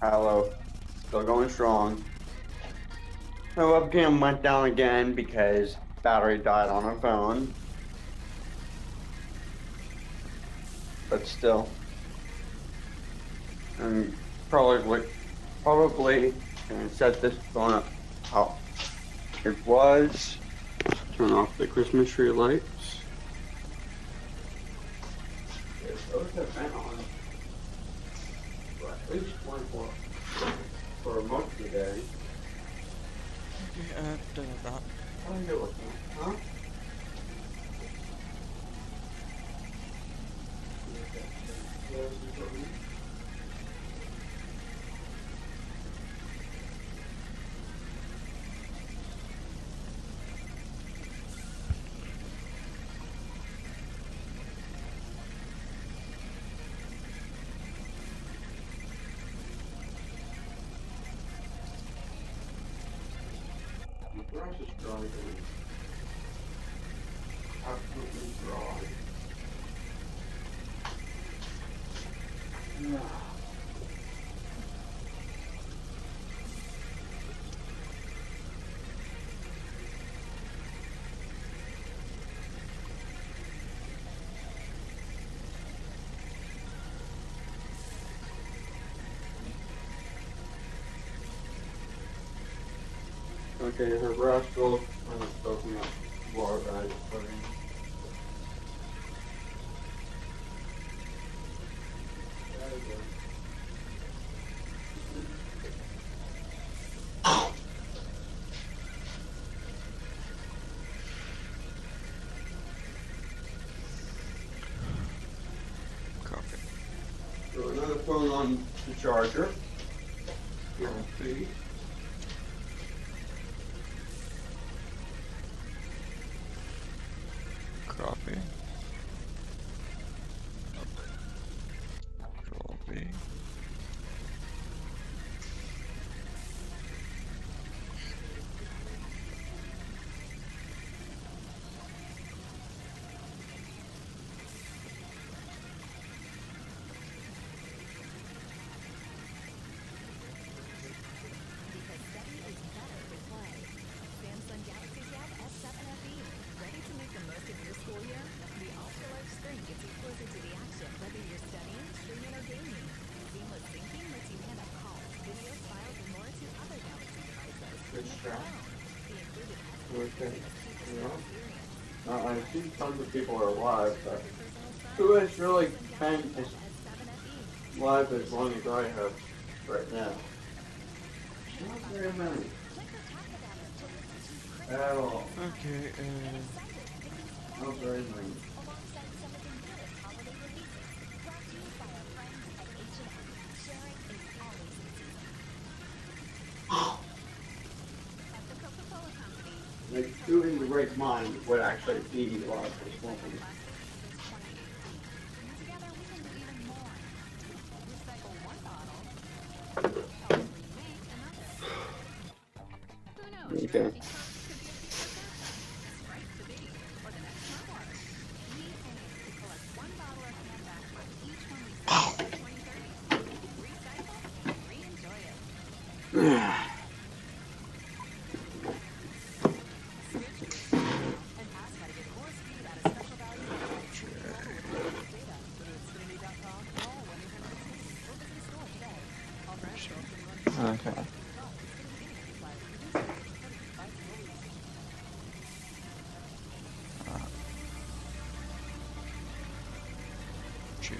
Hello. Still going strong. My webcam went down again because battery died on my phone. But still. I'm probably gonna set this phone up how it was. Turn off the Christmas tree lights. Those have been on for at least 24 for most of the day. Okay, done with that. What are you looking at? Huh? The grass is dry, guys. Absolutely dry. Okay, her grass still kind of soaking up water that I just put in. There we go. Copy. Throw another phone on the charger. Guarantee. Copy. Control B. Good strap. Okay. I see tons of people are live, but who is really paying as live as long as I have right now? Not very many. At all. Okay, Not very many. Like, who in the right mind would actually be live this morning? Okay. Okay. G.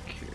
Q.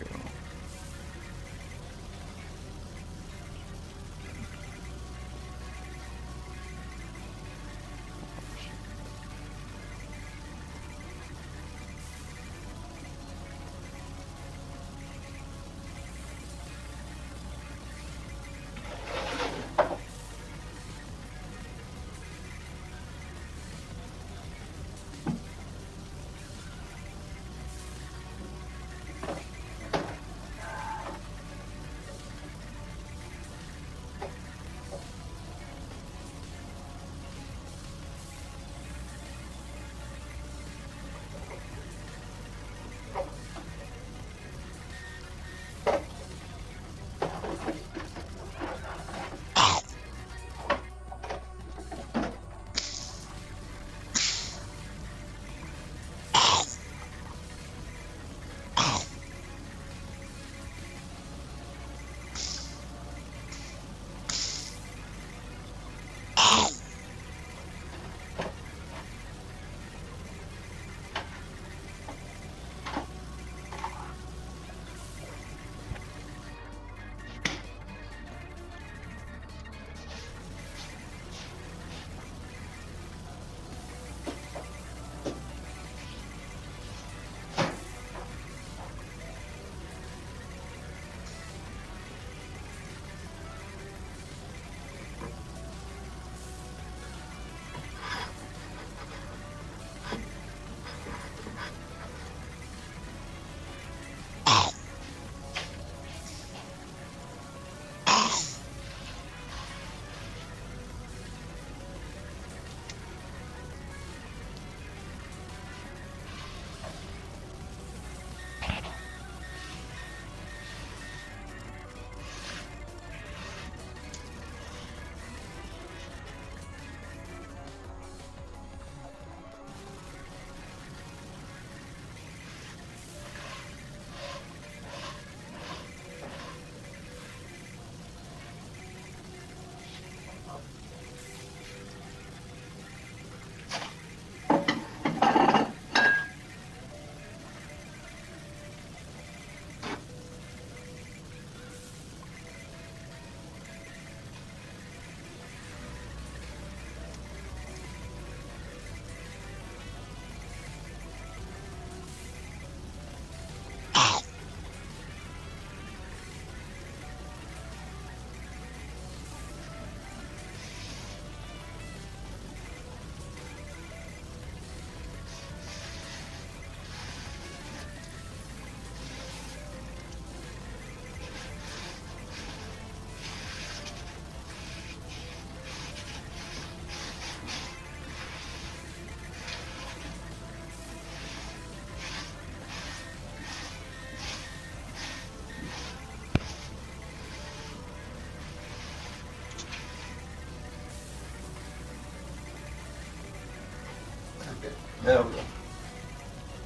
There we go.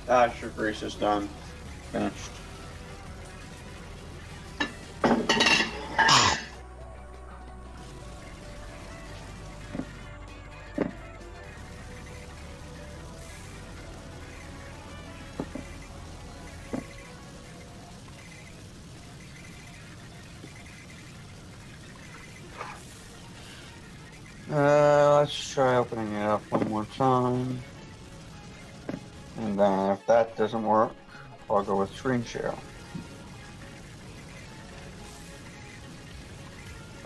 Extra grease is done. Finished. Let's try opening it up one more time. And then if that doesn't work, I'll go with screen share.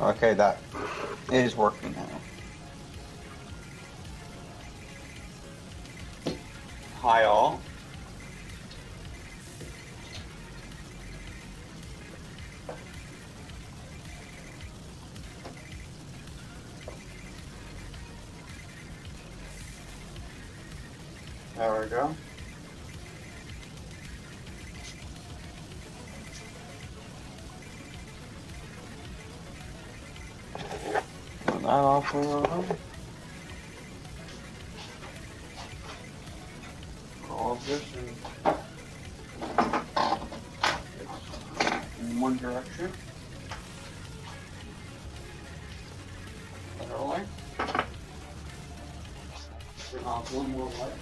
Okay, that is working now. Hi all. There we go. Turn that off for a little. All of this in one direction. Literally. Turn off one more light.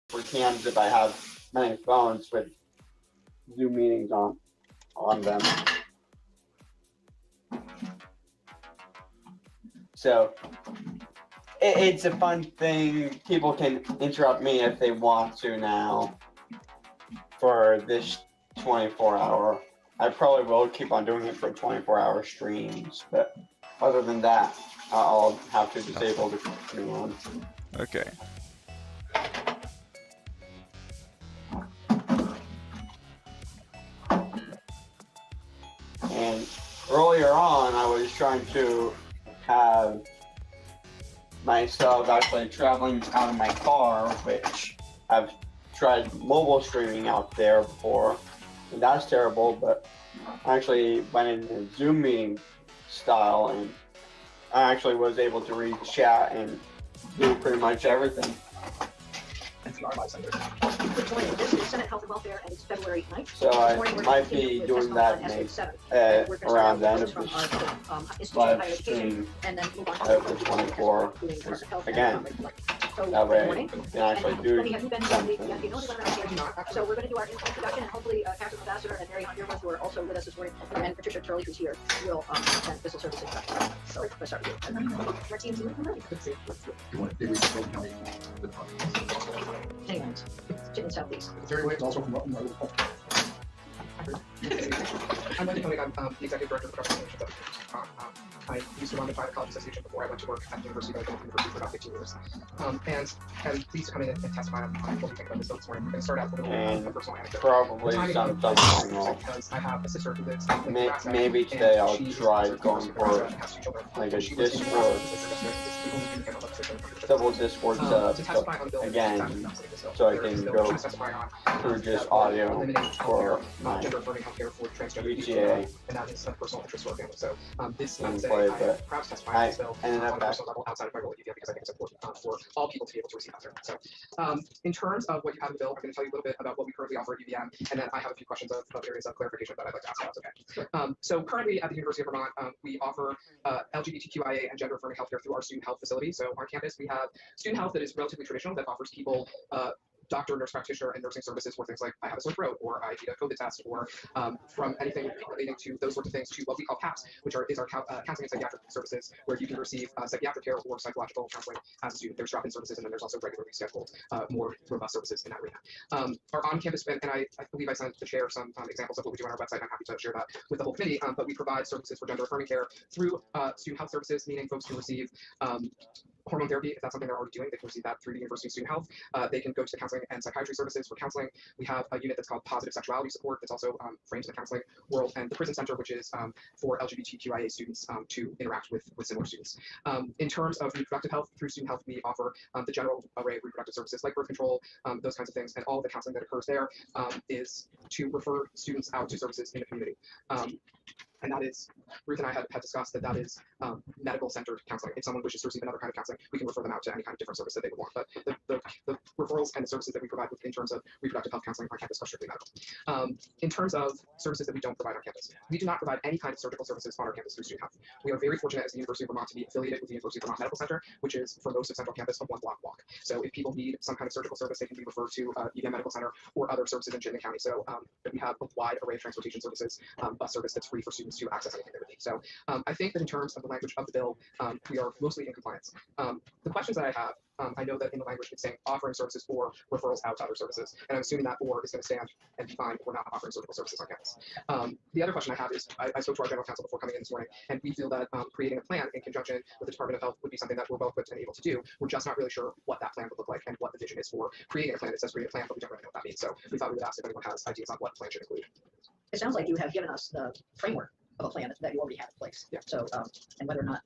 For cams if I have many phones with Zoom meetings on them. So it's a fun thing. People can interrupt me if they want to now for this 24-hour I probably will keep on doing it for 24-hour streams, but other than that, I'll have to disable the new one. Okay. And earlier on, I was trying to have myself actually traveling out of my car, which I've tried mobile streaming out there before, and that's terrible, but I actually went in a Zoom meeting style, and I actually was able to read chat and do pretty much everything. Senate Health and Welfare, and it's February 9th. So I might be doing that around the end of this live stream of the 24. Again, that way I can actually do something. So we're going to do our introduction, and hopefully Captain Ambassador and Mary Honduras, who are also with us this morning, and Patricia Turley, who's here, will present Missile Service introduction. So let's start with you. Our team's anyways, Chicken Southeast. Terry Williams, also from Rutland. I'm Wendy Koenig. I'm the Executive Director of the Government Relations Office. I used to run the Private College Association before I went to work at the University of University for about 15 years. And I'm pleased to come in and testify on what we think about this bill this morning. We're going to start out with a personal anecdote. Probably something wrong. Because I have a sister who lives in Maybe today I'll try going for like a Discord, double Discord setup again, so I can go through just audio for my UGA and that is a personal interest for our family. So this and is play, I'm but proud to testify on this bill ended on up a back. personal level outside of my role at UVM because I think it's important for all people to be able to receive healthcare. So in terms of what you have in the bill, I'm going to tell you a little bit about what we currently offer at UVM, and then I have a few questions of areas of clarification that I'd like to ask about. Okay. So currently at the University of Vermont, we offer LGBTQIA and gender affirming healthcare through our student health facility. So on campus, we have student health that is relatively traditional, that offers people doctor, nurse practitioner, and nursing services for things like I have a sore throat, or I need a COVID test, or from anything relating to those sorts of things to what we call CAPS, which is our counseling and psychiatric services, where you can receive psychiatric care or psychological counseling as a student. There's drop-in services, and then there's also regularly scheduled, more robust services in that arena. Our on-campus, and I believe I sent the chair some examples of what we do on our website. I'm happy to share that with the whole committee, but we provide services for gender-affirming care through student health services, meaning folks can receive hormone therapy, if that's something they're already doing, they can receive that through the University of Student Health. They can go to the counseling and psychiatry services for counseling. We have a unit that's called Positive Sexuality Support that's also framed in the counseling world, and the Prison Center, which is for LGBTQIA students to interact with similar students. In terms of reproductive health, through Student Health, we offer the general array of reproductive services like birth control, those kinds of things, and all the counseling that occurs there is to refer students out to services in the community. And that is, Ruth and I had discussed that is medical-centered counseling. If someone wishes to receive another kind of counseling, we can refer them out to any kind of different service that they would want. But the referrals and the services that we provide in terms of reproductive health counseling on campus are strictly medical. In terms of services that we don't provide on campus, we do not provide any kind of surgical services on our campus through Student Health. We are very fortunate as the University of Vermont to be affiliated with the University of Vermont Medical Center, which is for most of Central Campus a one-block walk. So if people need some kind of surgical service, they can be referred to UVM Medical Center or other services in Chittenden County. So we have a wide array of transportation services, bus service that's free for students to access anything they would need. So I think that in terms of the language of the bill, we are mostly in compliance. The questions that I have, I know that in the language it's saying offering services or referrals out to other services, and I'm assuming that or is going to stand and be fine if we're not offering surgical services on campus. The other question I have is, I spoke to our general counsel before coming in this morning, and we feel that creating a plan in conjunction with the Department of Health would be something that we're well equipped and able to do. We're just not really sure what that plan would look like and what the vision is for creating a plan. It says create a plan, but we don't really know what that means. So we thought we would ask if anyone has ideas on what the plan should include. It sounds like you have given us the framework of a plan that you already have in place. Yeah. So, and whether or not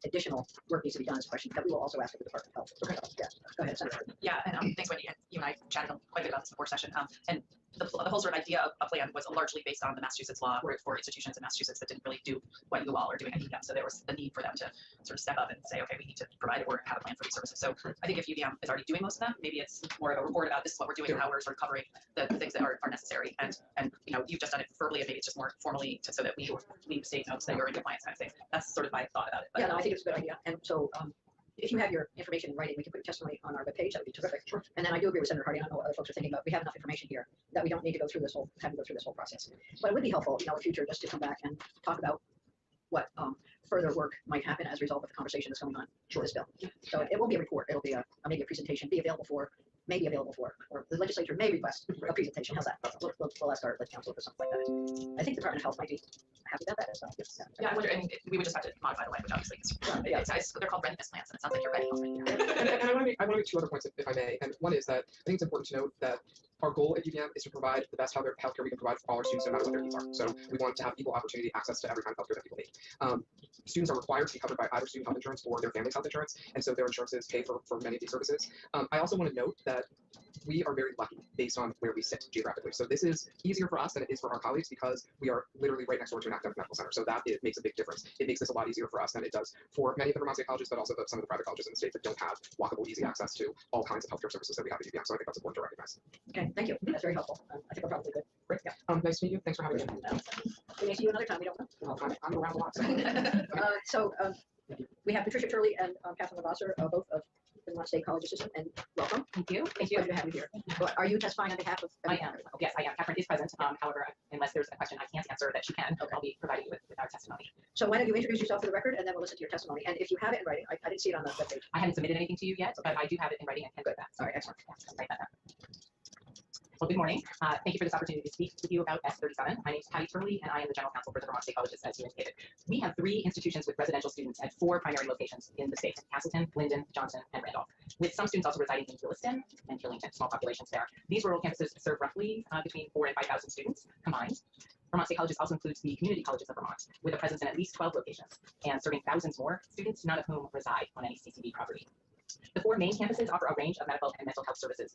additional work needs to be done is a question that we will also ask of the Department of Health. Okay. Yeah. Go ahead, Senator. Yeah, and thanks, Wendy. And you and I chatted quite a bit about this before session. And the whole sort of idea of a plan was largely based on the Massachusetts law for institutions in Massachusetts that didn't really do what you all are doing at UVM. So there was the need for them to sort of step up and say, okay, we need to provide or have a plan for these services. So I think if UVM is already doing most of them, maybe it's more of a report about this is what we're doing and how we're sort of covering the things that are necessary. And you know, you've just done it verbally, and maybe it's just more formally so that we leave state notes that you're in compliance kind of thing. That's sort of my thought about it. But, Yeah, no, I think it's a good idea. And so if you have your information in writing, we can put your testimony on our webpage. That would be terrific. Sure. And then I do agree with Senator Hardy. I don't know what other folks are thinking, but we have enough information here that we don't need to go through this whole process. But it would be helpful, you know, in the future, just to come back and talk about what further work might happen as a result of the conversation that's going on for this bill. So it won't be a report. It'll be maybe a presentation, be available for may be available for, or the legislature may request a presentation. How's that? We'll ask our lead counsel for something like that. I think the Department of Health might be happy about that as well. Yeah, I wonder, and we would just have to modify the language, obviously, because they're called readiness plans, and it sounds like you're ready already. And I want to make two other points, if I may. And one is that I think it's important to note that our goal at UVM is to provide the best healthcare we can provide for all our students, no matter what their needs are. So we want to have equal opportunity access to every kind of healthcare that people need. Students are required to be covered by either student health insurance or their family's health insurance, and so their insurances pay for many of these services. I also want to note that we are very lucky based on where we sit geographically. So this is easier for us than it is for our colleagues because we are literally right next door to an academic medical center. So that it makes a big difference. It makes this a lot easier for us than it does for many of the Vermont State colleges, but also some of the private colleges in the state that don't have walkable, easy access to all kinds of healthcare services that we have at UVM. So I think that's important to recognize. Okay, thank you. That's very helpful. I think we're probably good. Great. Yeah. Nice to meet you. Thanks for having me. We may see you another time. We don't know. I'm around a lot. So we have Patricia Turley and Catherine Lavasser, both of the Vermont State College System, and welcome. Thank you. It's a pleasure to have you here. Well, are you testifying on behalf of? I am. Yes, I am. Catherine is present. However, unless there's a question I can't answer that she can, I'll be providing you with our testimony. So why don't you introduce yourself for the record, and then we'll listen to your testimony. And if you have it in writing, I didn't see it on the webpage. I haven't submitted anything to you yet, but I do have it in writing and can do that. All right, excellent. Yeah, I'll write that down. Well, good morning. Thank you for this opportunity to speak with you about S37. My name is Patty Turley, and I am the General Counsel for the Vermont State Colleges, as you indicated. We have 3 institutions with residential students at 4 primary locations in the state: Castleton, Linden, Johnson, and Randolph, with some students also residing in Williston and Killington, small populations there. These rural campuses serve roughly between 4,000 and 5,000 students combined. Vermont State Colleges also includes the community colleges of Vermont, with a presence in at least 12 locations and serving thousands more students, none of whom reside on any CCD property. The 4 main campuses offer a range of medical and mental health services.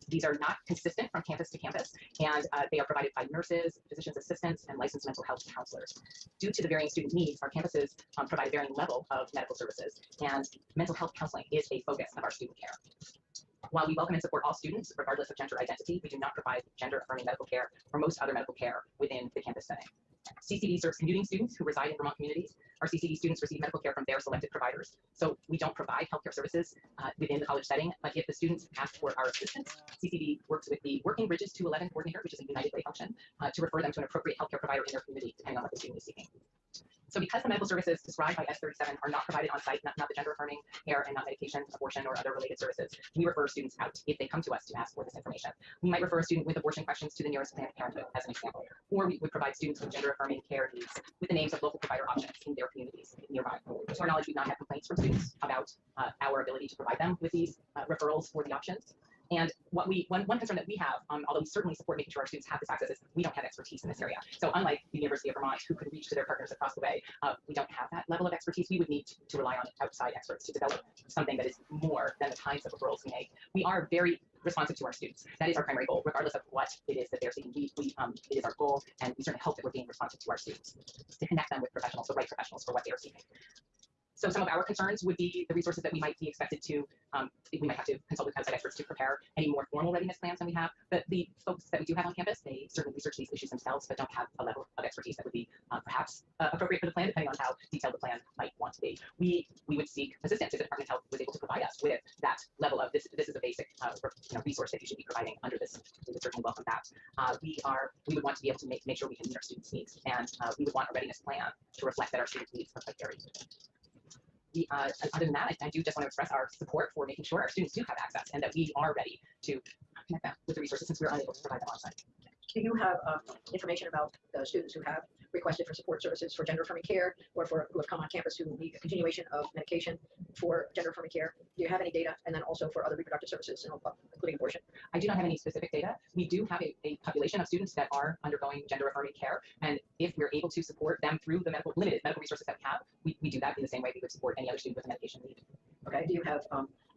These are not consistent from campus to campus, and they are provided by nurses, physician's assistants, and licensed mental health counselors. Due to the varying student needs, our campuses provide a varying level of medical services, and mental health counseling is a focus of our student care. While we welcome and support all students, regardless of gender identity, we do not provide gender-affirming medical care or most other medical care within the campus setting. CCD serves commuting students who reside in Vermont communities. Our CCD students receive medical care from their selected providers. So we don't provide healthcare services within the college setting, but if the students ask for our assistance, CCD works with the Working Bridges to 11 coordinator, which is a United Way function, to refer them to an appropriate healthcare provider in their community, depending on what the student is seeking. So because the medical services described by S37 are not provided on site, not the gender-affirming care and not medication, abortion, or other related services, we refer students out if they come to us to ask for this information. We might refer a student with abortion questions to the nearest Planned Parenthood, as an example, or we would provide students with gender-affirming care needs with the names of local provider options in their communities nearby. To our knowledge, we do not have complaints from students about our ability to provide them with these referrals for the options. And one concern that we have, although we certainly support making sure our students have this access, is we don't have expertise in this area. So unlike the University of Vermont, who could reach to their partners across the way, we don't have that level of expertise. We would need to rely on outside experts to develop something that is more than the kinds of referrals we make. We are very responsive to our students. That is our primary goal, regardless of what it is that they're seeking. It is our goal, and we certainly hope that we're being responsive to our students to connect them with professionals, the right professionals for what they are seeking. So some of our concerns would be the resources that we might be expected to, we might have to consult with outside experts to prepare any more formal readiness plans than we have. But the folks that we do have on campus, they certainly research these issues themselves, but don't have a level of expertise that would be perhaps appropriate for the plan, depending on how detailed the plan might want to be. We would seek assistance if the Department of Health was able to provide us with that level of this is a basic resource that you should be providing under this. We would certainly welcome that. We would want to be able to make sure we can meet our students' needs, and we would want a readiness plan to reflect that our students' needs are quite varied. Other than that, I do just want to express our support for making sure our students do have access and that we are ready to connect them with the resources since we're unable to provide them on site. Do you have information about the students who have requested for support services for gender-affirming care, or who have come on campus who need a continuation of medication for gender-affirming care? Do you have any data? And then also for other reproductive services, including abortion? I do not have any specific data. We do have a population of students that are undergoing gender-affirming care, and if we're able to support them through the limited medical resources that we have, we do that in the same way we would support any other student with a medication need. Okay. Do you have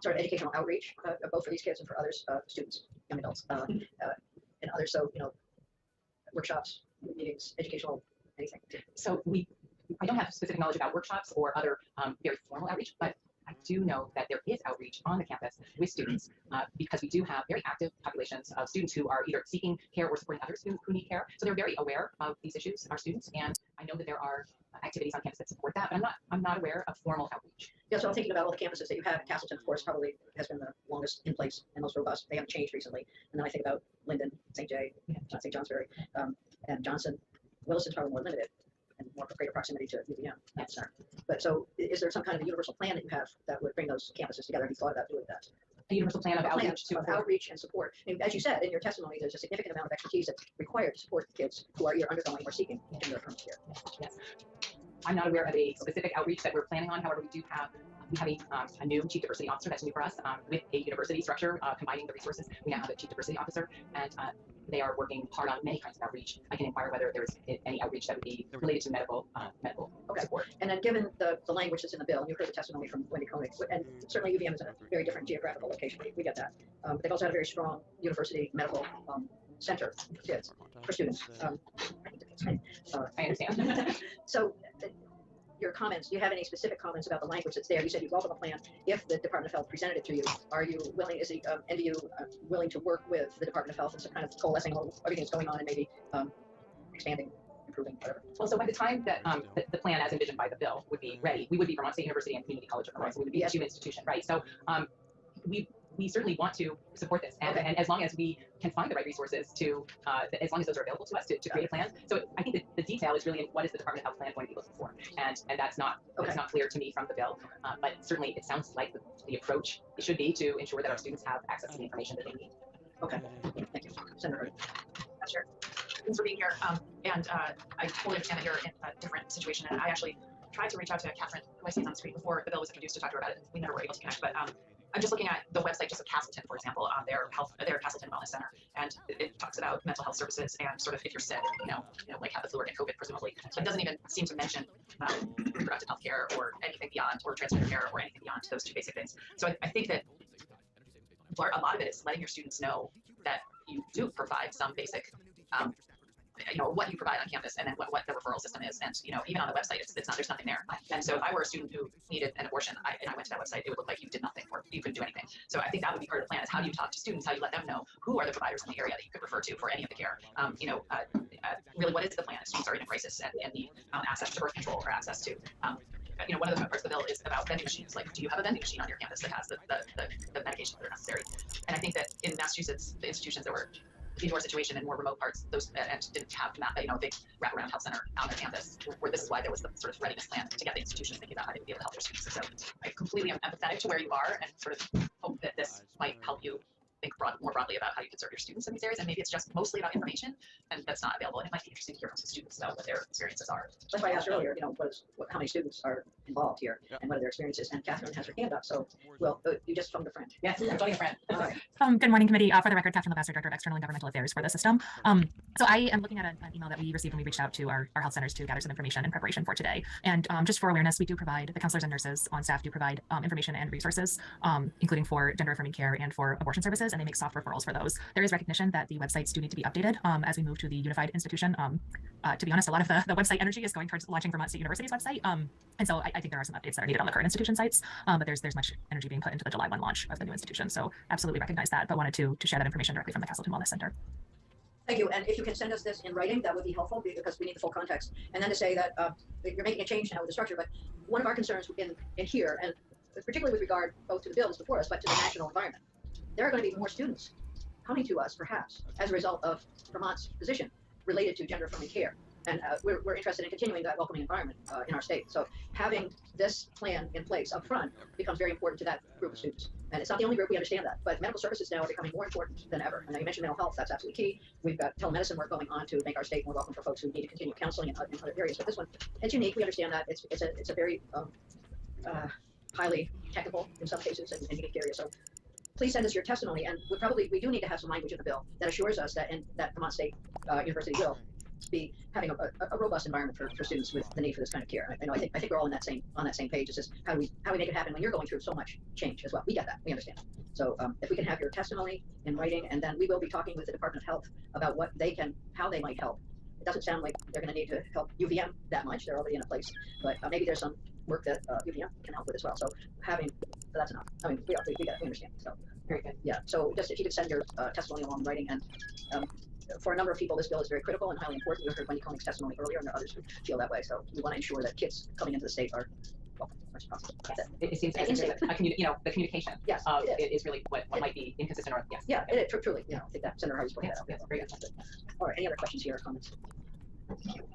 sort of educational outreach, both for these kids and for others, students, young adults, and others? So, workshops, meetings, educational, anything. So I don't have specific knowledge about workshops or other very formal outreach, but I do know that there is outreach on the campus with students because we do have very active populations of students who are either seeking care or supporting others who need care. So they're very aware of these issues, our students, and I know that there are activities on campus that support that, but I'm not aware of formal outreach. Yeah, so I'm thinking about all the campuses that you have. Castleton, of course, probably has been the longest in place and most robust. They haven't changed recently. And then I think about Linden, St. St. Johnsbury, and Johnson. Williston's probably more limited and more greater proximity to UVM. But so is there some kind of a universal plan that you have that would bring those campuses together? Have you thought about doing that? A universal plan of outreach to outreach and support. And as you said in your testimony, there's a significant amount of expertise that's required to support the kids who are either undergoing or seeking gender affirming care. Yes. I'm not aware of a specific outreach that we're planning on. However, we have a new chief diversity officer that's new for us with a university structure combining the resources. We now have a chief diversity officer, and they are working hard on many kinds of outreach. I can inquire whether there's any outreach that would be related to medical support. And then given the language that's in the bill, and you heard the testimony from Wendy Koenig, and certainly UVM is in a very different geographical location. We get that. But they've also had a very strong university medical center for kids, for students. I understand. So your comments, do you have any specific comments about the language that's there? You said you welcome a plan if the Department of Health presented it to you. Are you willing, willing to work with the Department of Health and some kind of coalescing of everything that's going on and maybe expanding, improving, whatever? Well, so by the time that the plan as envisioned by the bill would be ready, we would be Vermont State University and Community College of Vermont, so we would be a two institution, right? So we certainly want to support this, and as long as we can find the right resources to, as long as those are available to us to create a plan. So I think that the detail is really in what is the Department of Health plan going to be looking for, and that's not clear to me from the bill, but certainly it sounds like the approach should be to ensure that our students have access to the information that they need. Okay, thank you, Senator. Sure. Thanks for being here, and I totally understand that you're in a different situation, and I actually tried to reach out to Catherine, who I see on the screen before the bill was introduced, to talk to her about it, and we never were able to connect, but I'm just looking at the website just of Castleton, for example, their Castleton Wellness Center, and it talks about mental health services and sort of if you're sick, like have the flu or get COVID, presumably. But it doesn't even seem to mention reproductive health care or anything beyond, or transgender care or anything beyond those two basic things. So I think that a lot of it is letting your students know that you do provide some basic what you provide on campus, and then what the referral system is, and even on the website, it's not, there's nothing there. And so if I were a student who needed an abortion, and I went to that website, it would look like you did nothing, or you couldn't do anything. So I think that would be part of the plan: is how do you talk to students, how you let them know who are the providers in the area that you could refer to for any of the care. Really, what is the plan if students are in a crisis and need access to birth control or access to one of the parts of the bill is about vending machines. Like, do you have a vending machine on your campus that has the medications that are necessary? And I think that in Massachusetts, the institutions that were indoor situation in more remote parts, those and didn't have a big wraparound health center on their campus, where this is why there was the sort of readiness plan to get the institutions thinking about how they would be able to help their students. So I completely am empathetic to where you are, and sort of hope that this might help you think more broadly about how you can serve your students in these areas, and maybe it's just mostly about information, and that's not available. And it might be interesting to hear from some students about what their experiences are. That's why I asked earlier, how many students are involved here, and what are their experiences. And Catherine has her hand up, so you just phoned a friend. Yes, I'm phoning a friend. All right. Good morning, committee. For the record, Catherine Levesser, Director of External and Governmental Affairs for the system. So I am looking at an email that we received when we reached out to our health centers to gather some information in preparation for today. And just for awareness, we do provide, the counselors and nurses on staff do provide information and resources, including for gender affirming care and for abortion services, and they make soft referrals for those. There is recognition that the websites do need to be updated as we move to the unified institution. To be honest, a lot of the website energy is going towards launching Vermont State University's website. And so I think there are some updates that are needed on the current institution sites, but there's much energy being put into the July 1 launch of the new institution. So absolutely recognize that, but wanted to share that information directly from the Castleton Wellness Center. Thank you. And if you can send us this in writing, that would be helpful, because we need the full context. And then to say that you're making a change now with the structure, but one of our concerns in here, and particularly with regard both to the bills before us, but to the national environment, there are going to be more students coming to us, perhaps, as a result of Vermont's position related to gender affirming care. And we're interested in continuing that welcoming environment in our state. So having this plan in place up front becomes very important to that group of students. And it's not the only group, we understand that, but medical services now are becoming more important than ever. And you mentioned mental health, that's absolutely key. We've got telemedicine work going on to make our state more welcome for folks who need to continue counseling in other areas. But this one, it's unique, we understand that. It's a very highly technical, in some cases, and unique area. So please send us your testimony, and we do need to have some language in the bill that assures us that Vermont State University will be having a robust environment for students with the need for this kind of care. I think we're all on that same page. It's just how we make it happen when you're going through so much change as well. We get that, we understand. So if we can have your testimony in writing, and then we will be talking with the Department of Health about how they might help. It doesn't sound like they're going to need to help UVM that much. They're already in a place, but maybe there's some work that UVM can help with as well. So that's enough. I mean, we get it, we understand. So very good. Yeah. So just if you could send your testimony along in writing, and for a number of people, this bill is very critical and highly important. You heard Wendy Koenig's testimony earlier, and there are others who feel that way. So we want to ensure that kids coming into the state are welcome as much as possible. Yes. It seems the communication is really what might be inconsistent, or yes. Yeah, it is truly. I think that Senator Harvey's pointed that out. Yes, very good. All right, any other questions here or comments?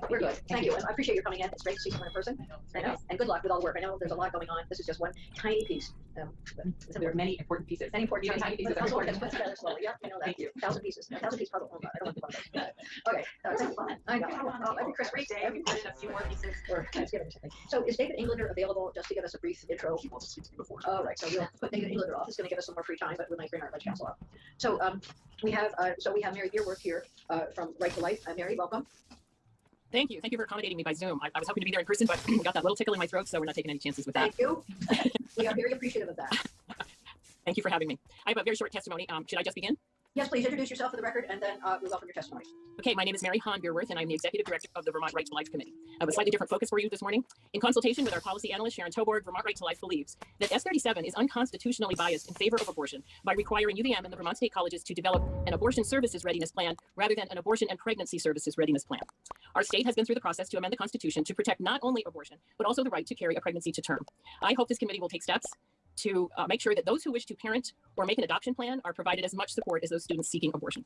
We're good. Thank you. I appreciate your coming in. It's great to see someone in person. I know. And good luck with all the work. I know there's a lot going on. This is just one tiny piece. There are many important pieces. Many important Even tiny pieces are puzzle important. gets put together slowly. Yeah, I know that. Thank you. 1,000 pieces. 1,000 piece puzzle. Oh, God, I don't want to do one of those. Okay. Thank you. I know. Every Christmas. Great day. We put in a few more pieces. Or Thanksgiving or something. So is David Englander available just to give us a brief intro? He wants to speak to you before. All right, so we'll put David Englander off. He's going to give us some more free time, but we might bring our ledge council up. So we have Mary Beerworth here from Right to Life. Mary, welcome. Thank you. Thank you for accommodating me by Zoom. I was hoping to be there in person, but we got that little tickle in my throat, so we're not taking any chances with that. Thank you. We are very appreciative of that. Thank you for having me. I have a very short testimony. Should I just begin? Yes, please introduce yourself for the record, and then we welcome your testimony. Okay, my name is Mary Beerworth, and I'm the Executive Director of the Vermont Right to Life Committee. I have a slightly different focus for you this morning. In consultation with our policy analyst, Sharon Toborg, Vermont Right to Life believes that S37 is unconstitutionally biased in favor of abortion by requiring UVM and the Vermont State Colleges to develop an abortion services readiness plan rather than an abortion and pregnancy services readiness plan. Our state has been through the process to amend the Constitution to protect not only abortion, but also the right to carry a pregnancy to term. I hope this committee will take steps to make sure that those who wish to parent or make an adoption plan are provided as much support as those students seeking abortion.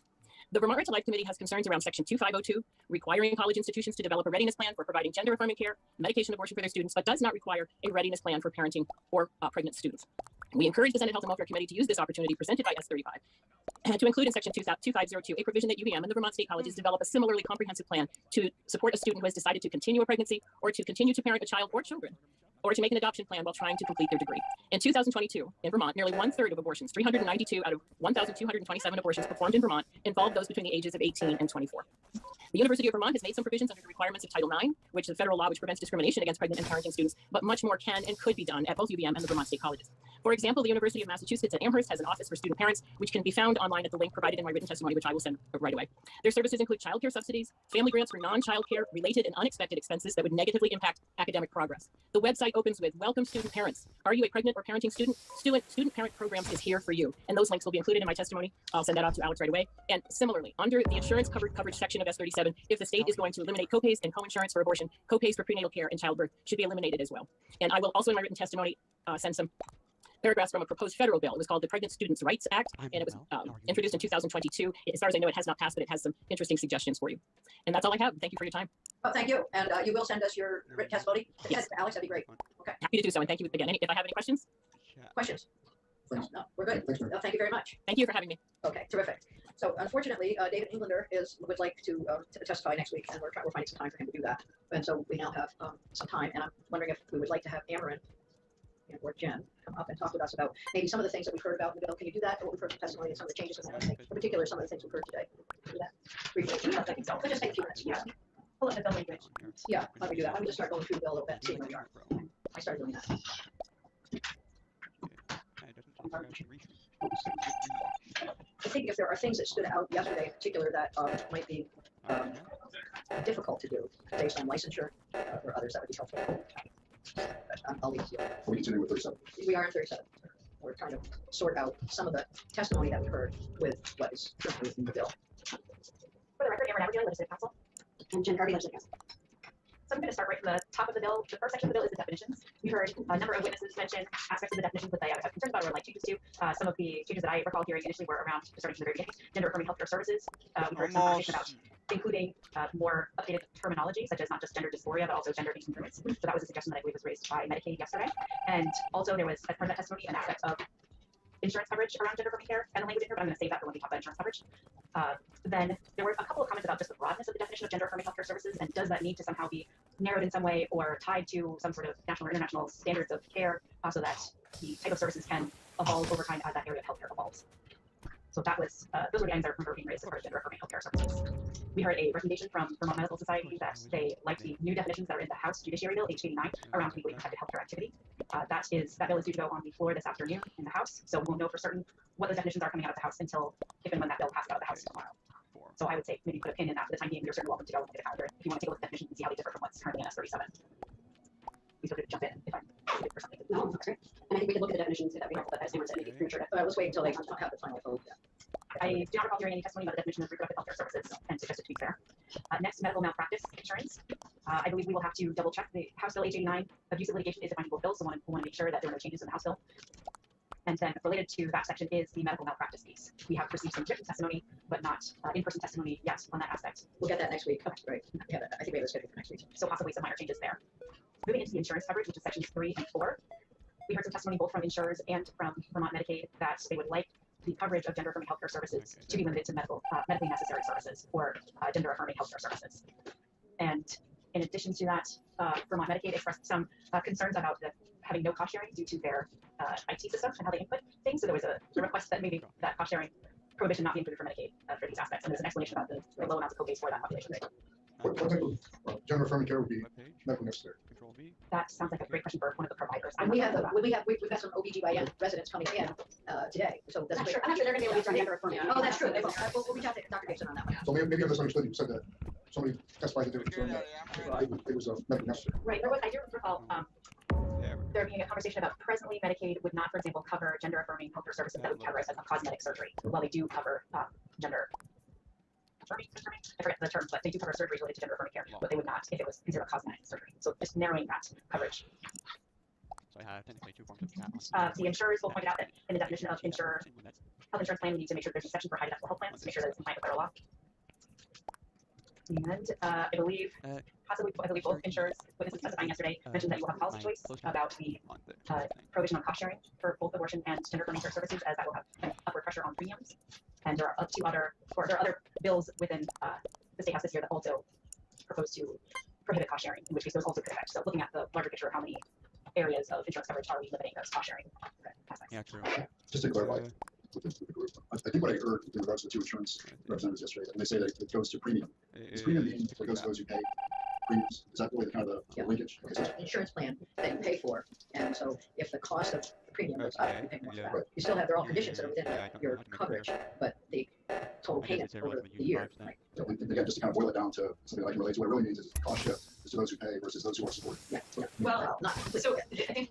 The Vermont Right to Life Committee has concerns around Section 2502, requiring college institutions to develop a readiness plan for providing gender-affirming care, medication abortion for their students, but does not require a readiness plan for parenting or pregnant students. We encourage the Senate Health and Welfare Committee to use this opportunity presented by S35 to include in Section 2502 a provision that UVM and the Vermont State Colleges develop a similarly comprehensive plan to support a student who has decided to continue a pregnancy or to continue to parent a child or children, or to make an adoption plan while trying to complete their degree. In 2022, in Vermont, nearly 1/3 of abortions, 392 out of 1,227 abortions performed in Vermont, involved those between the ages of 18 and 24. The University of Vermont has made some provisions under the requirements of Title IX, which is a federal law which prevents discrimination against pregnant and parenting students, but much more can and could be done at both UVM and the Vermont State Colleges. For example, the University of Massachusetts at Amherst has an office for student parents, which can be found online at the link provided in my written testimony, which I will send right away. Their services include child care subsidies, family grants for non-child care related and unexpected expenses that would negatively impact academic progress. The website opens with "Welcome student parents. Are you a pregnant or parenting student? Student parent programs is here for you." And those links will be included in my testimony. I'll send that out to Alex right away. And similarly, under the insurance coverage section of S37, if the state is going to eliminate copays and coinsurance for abortion, copays for prenatal care and childbirth should be eliminated as well. And I will also in my written testimony send some paragraphs from a proposed federal bill. It was called the Pregnant Students' Rights Act, and it was introduced in 2022. As far as I know, it has not passed, but it has some interesting suggestions for you. And that's all I have. Thank you for your time. Oh, thank you. And you will send us your written testimony? Yes. Alex, that'd be great. Okay. Happy to do so, and thank you again. If I have any questions? Questions? No, we're good. No, thank you very much. Thank you for having me. Okay, terrific. So unfortunately, David Englander would like to testify next week, and we're finding some time for him to do that. And so we now have some time, and I'm wondering if we would like to have Amarin or Jen come up and talk with us about maybe some of the things that we've heard about in the bill. Can you do that? Or what we've heard from testimony and some of the changes in that, in particular, some of the things we've heard today. Do that briefly. I think so. We'll just take a few minutes. Yeah. Pull up the bill language. Yeah, let me do that. Let me just start going through the bill a little bit, seeing where we are. I started doing that. I think if there are things that stood out yesterday in particular that might be difficult to do based on licensure or others, that would be helpful. But I'll leave it to you. We continue with 37. We are in 37. We're trying to sort out some of the testimony that we heard with what is currently in the bill. For the record, Amber Abigail, Legislative Council. And Jen Harvey, Legislative Council. So I'm going to start right from the top of the bill. The first section of the bill is the definitions. We heard a number of witnesses mention aspects of the definitions that they have concerns about or like changes to. Some of the changes that I recall hearing initially were around, starting from the very beginning, gender-affirming healthcare services. We heard some conversation about including more updated terminology, such as not just gender dysphoria, but also gender incongruence. So that was a suggestion that I believe was raised by Medicaid yesterday. And also there was, as part of that testimony, an aspect of insurance coverage around gender-affirming care and the language in here, but I'm going to save that for when we talk about insurance coverage. Then there were a couple of comments about just the broadness of the definition of gender-affirming healthcare services, and does that need to somehow be narrowed in some way or tied to some sort of national or international standards of care, so that the type of services can evolve over time as that area of healthcare evolves. So that was, those were the items that I remember being raised as far as gender-affirming healthcare services. We heard a recommendation from Vermont Medical Society that they liked the new definitions that are in the House Judiciary Bill, H89, around legally protected healthcare activity. That bill is due to go on the floor this afternoon in the House, so we'll know for certain what those definitions are coming out of the House until, if and when that bill passes out of the House tomorrow. So I would say maybe put a pin in that for the time being. You're certainly welcome to go and get a calendar if you want to take a look at definitions and see how they differ from what's currently in S37. Please feel free to jump in if I'm for something. No, that's great. And I think we can look at the definitions, if that'd be helpful, but as Amber said, maybe premature. Let's wait until they have the final vote. Yeah. I do not recall hearing any testimony about the definition of reproductive healthcare services and suggested tweaks there. Next, medical malpractice insurance. I believe we will have to double check the House Bill H89. Abusive litigation is defined in both bills, so we'll want to make sure that there are no changes in the House bill. And then related to that section is the medical malpractice piece. We have received some written testimony, but not in-person testimony yet on that aspect. We'll get that next week. Okay, great. Yeah, I think we have a schedule for next week. So possibly some minor changes there. Moving into the insurance coverage, which is sections 3 and 4. We heard some testimony both from insurers and from Vermont Medicaid that they would like the coverage of gender-affirming healthcare services to be limited to medically necessary services or gender-affirming healthcare services. And in addition to that, Vermont Medicaid expressed some concerns about having no cost sharing due to their IT system and how they input things. So there was a request that maybe that cost sharing prohibition not be included for Medicaid for these aspects. And there's an explanation about the low amounts of co-pays for that population. What type of gender affirming care would be medically necessary? That sounds like a great question for one of the providers. And we've got some OBGYN residents coming in today. So that's great. I'm not sure they're going to be able to gender affirming. Oh, that's true. They will. We'll reach out to Dr. Gibson on that one. So maybe I misunderstood. You said that somebody testified that they were concerned that it was medically necessary. Right. I do recall there being a conversation about presently Medicaid would not, for example, cover gender affirming healthcare services that would be categorized as a cosmetic surgery, while they do cover gender. I forget the term, but they do cover surgeries related to gender affirming care, but they would not if it was considered cosmetic surgery. So just narrowing that coverage. So I have technically 2 forms of the insurers will point out that in the definition of health insurance plan, we need to make sure there's a section for high deductible health plans to make sure that it's compliant with federal law. And I believe both insurers, witnesses testifying yesterday, mentioned that you will have policy choice about the prohibition on cost sharing for both abortion and gender affirming care services, as that will have an upward pressure on premiums. And there are there are other bills within the State House this year that also propose to prohibit cost sharing, in which case those also could affect. So looking at the larger picture of how many areas of insurance coverage are we limiting those cost sharing aspects. Yeah, true. Just to clarify, with the group, I think what I heard in regards to the 2 insurance representatives yesterday, and they say that it goes to premium. Does premium mean it goes to those who pay premiums? Is that the way the kind of the linkage? It's an insurance plan that you pay for, and so if the cost of the premium goes up, you pay more for that. Right. You still have, there are all conditions that are within your coverage, but the total payment over the year, right? So, and again, just to kind of boil it down to something like relates, what it really means is cost shift is to those who pay versus those who are supported. Yeah. Well, not so I think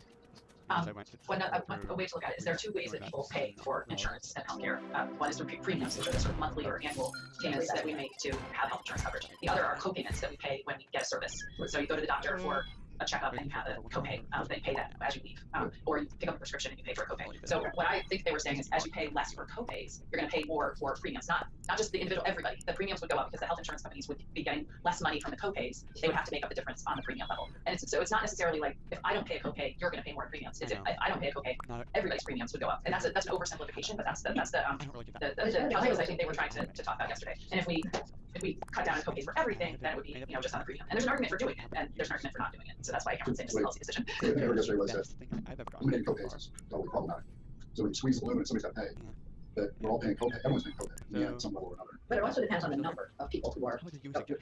a way to look at it is there are 2 ways that people pay for insurance and healthcare. One is through premiums, which are the sort of monthly or annual payments that we make to have health insurance coverage. The other are co-payments that we pay when we get a service. So you go to the doctor for a checkup and you have a copay, then you pay that as you leave, or you pick up a prescription and you pay for a copay. So what I think they were saying is, as you pay less for copays, you're going to pay more for premiums. Not just the individual, everybody. The premiums would go up because the health insurance companies would be getting less money from the copays. They would have to make up the difference on the premium level. And so it's not necessarily like if I don't pay a copay, you're going to pay more in premiums. It's if I don't pay a copay, everybody's premiums would go up. And that's an oversimplification, but that's the calculus I think they were trying to talk about yesterday. And if we cut down on copays for everything, then it would be just on the premium. And there's an argument for doing it, and there's an argument for not doing it. So that's why Cameron's saying it's a policy decision. The thing I heard yesterday was that eliminating copays is totally problematic. So when you squeeze the balloon and somebody's got to pay, that we're all paying copay, everyone's paying copay at some level or another. But it also depends on the number of people who are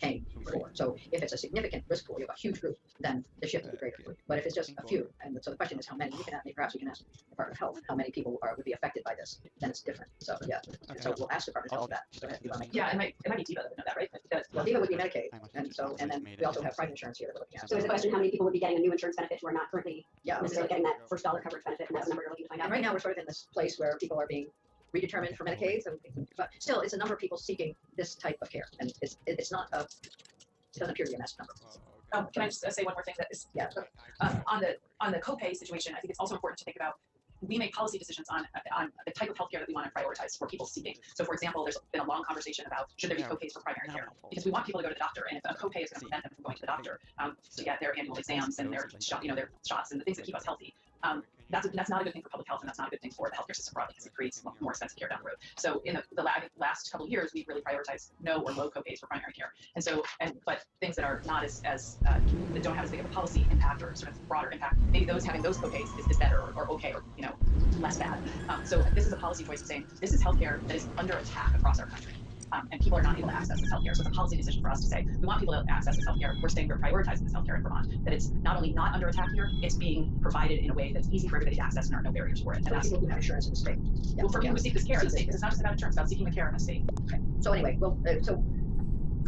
paying for. So if it's a significant risk pool, you have a huge group, then the shift will be greater. But if it's just a few, and so the question is how many, perhaps we can ask the Department of Health how many people would be affected by this, then it's different. So yeah, so we'll ask the Department of Health that. Yeah, it might be DIVA that would know that, right? Well, DIVA would be Medicaid, and then we also have private insurance here that we're looking at. So is the question how many people would be getting a new insurance benefit who are not currently necessarily getting that first dollar coverage benefit, and that's the number you're looking to find out? And right now, we're sort of in this place where people are being redetermined for Medicaid, but still, it's a number of people seeking this type of care, and it's not it doesn't appear to be a massive number. Can I just say one more thing? That is, on the copay situation, I think it's also important to think about. We make policy decisions on the type of healthcare that we want to prioritize for people seeking. So, for example, there's been a long conversation about should there be copays for primary care, because we want people to go to the doctor, and if a copay is going to prevent them from going to the doctor to get their annual exams and their shots and the things that keep us healthy. That's not a good thing for public health, and that's not a good thing for the healthcare system broadly, because it creates more expensive care down the road. So in the last couple of years, we've really prioritized no or low copays for primary care. And so, but things that are not as that don't have as big of a policy impact or sort of broader impact, maybe having those copays is better or okay or less bad. So this is a policy choice of saying this is healthcare that is under attack across our country. And people are not able to access this healthcare. So it's a policy decision for us to say, we want people to access this healthcare. We're saying we're prioritizing this healthcare in Vermont, that it's not only not under attack here, it's being provided in a way that's easy for everybody to access and there are no barriers for it. And that's people who have insurance in the state. Yeah. Well, for people who seek this care in the state, because it's not just about insurance, it's about seeking the care in the state. Okay. So anyway, well, so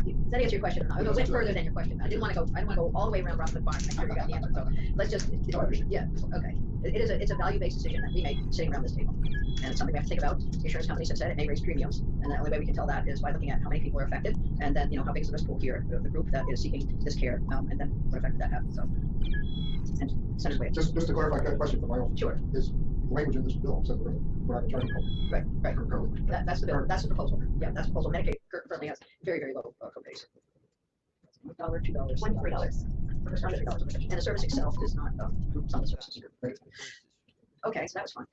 does that answer your question? I went further than your question. I didn't want to go all the way around Rockwood Farm. I'm sure you got the answer. So let's just, okay. It's a value-based decision that we make sitting around this table. And it's something we have to think about. The insurance companies have said it may raise premiums. And the only way we can tell that is by looking at how many people are affected. And then, how big is the risk pool here of the group that is seeking this care. And then what effect did that have? So, and send it away. Just to clarify that question for my own. Sure. Is language in this bill says we're not charging for. Right, right. Code. That's the bill, that's the proposal. Yeah, that's the proposal. Medicaid currently has very, very low co-pays. $1, $2, $1 to $3. $3. And the service itself is not, some of the services. Okay, so that was fun.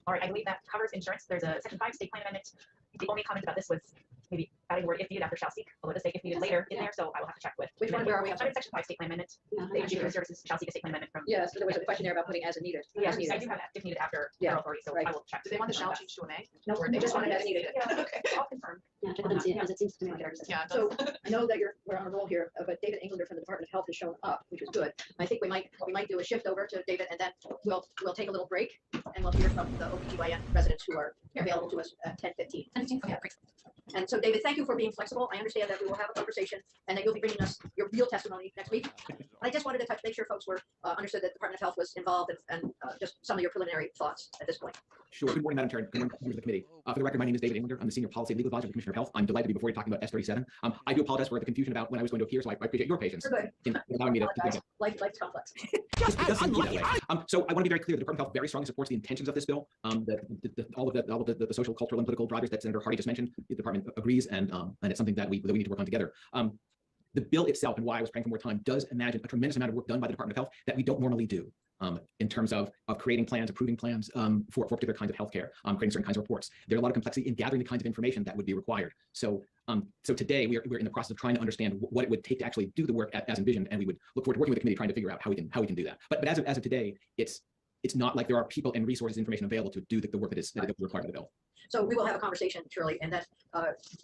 All right, I believe that covers insurance. There's a section 5 state plan amendment. The only comment about this was maybe adding the word if needed after shall seek, although it does say if needed later in there, so I will have to check with. Which one, where are we? Under section 5 state plan amendment. Yeah, The agency for services shall seek a state plan amendment from. Yes, there was a question there about putting as needed. Yes, As needed. I do have that if needed after Yeah, federal authority, so right. I will check. Do they want the shall change to a may? No, Or they just wanted as needed. Yeah, okay, I'll confirm. Yeah, check with them too, because it seems to me like it already says. Yeah, it So does. I know that we're on a roll here, but David Englander from the Department of Health has shown up, which is good. I think we might do a shift over to David, and then we'll take a little break, and we'll hear from the OBGYN residents who are available to us at 10:15. Okay, great. And so, David, thank you for being flexible. I understand that we will have a conversation and that you'll be bringing us your real testimony next week. I just wanted to make sure folks were understood that the Department of Health was involved and just some of your preliminary thoughts at this point. Sure. Good morning, Madam Chair. Good morning, members of the committee. For the record, my name is David Englander. I'm the Senior Policy and Legal Advisor to the Commissioner of Health. I'm delighted to be before you talking about S37. I do apologize for the confusion about when I was going to appear, so I appreciate your patience You're good. in allowing me to do that. Life's complex. It does seem to be that way. So I want to be very clear. The Department of Health very strongly supports the intentions of this bill. All of the social, cultural, and political drivers that Senator Hardy just mentioned, the department agrees, and it's something that we need to work on together. The bill itself, and why I was praying for more time, does imagine a tremendous amount of work done by the Department of Health that we don't normally do. In terms of creating plans, approving plans for particular kinds of healthcare, creating certain kinds of reports. There's a lot of complexity in gathering the kinds of information that would be required. So today we're in the process of trying to understand what it would take to actually do the work as envisioned, and we would look forward to working with the committee trying to figure out how we can do that. But as of today, it's not like there are people and resources, information available to do the work that is required by the bill. So we will have a conversation, Shirley, and then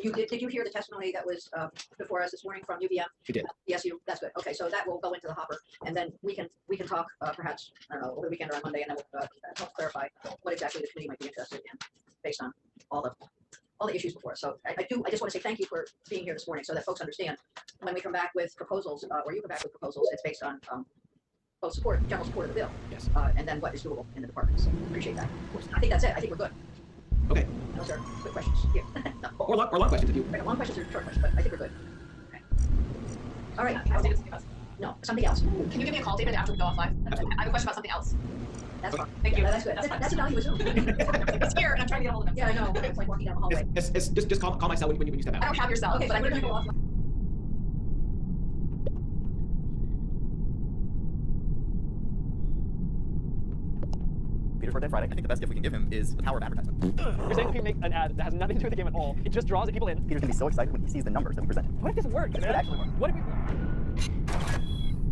did you hear the testimony that was before us this morning from UVM? You did. Yes, that's good. Okay, so that will go into the hopper, and then we can talk perhaps, I don't know, over the weekend or on Monday, and then we'll help clarify what exactly the committee might be interested in based on all the issues before us. So I just want to say thank you for being here this morning so that folks understand when we come back with proposals, or you come back with proposals, it's based on both general support of the bill. Yes. And then what is doable in the department. So appreciate that. Of course. I think that's it. I think we're good. Okay. Those are quick questions. Here. No. Or long questions if you. Long questions or short questions, but I think we're good. Okay. All right. No, something else. Can you give me a call, David, after we go off live? Absolutely. I have a question about something else. That's fine. Thank you. Yeah, that's good. That's fine. That's a value Zoom. I'm scared and I'm trying to get a hold of them. Yeah, I know. It's like walking down the hallway. Just call my cell when you step out. I don't have your cell. Okay, but we're gonna go off. Peter's birthday Friday. I think the best gift we can give him is the power of advertisement. You're saying if we make an ad that has nothing to do with the game at all, it just draws people in. Peter's gonna be so excited when he sees the numbers that we present. What if this works? It could actually work. What if we...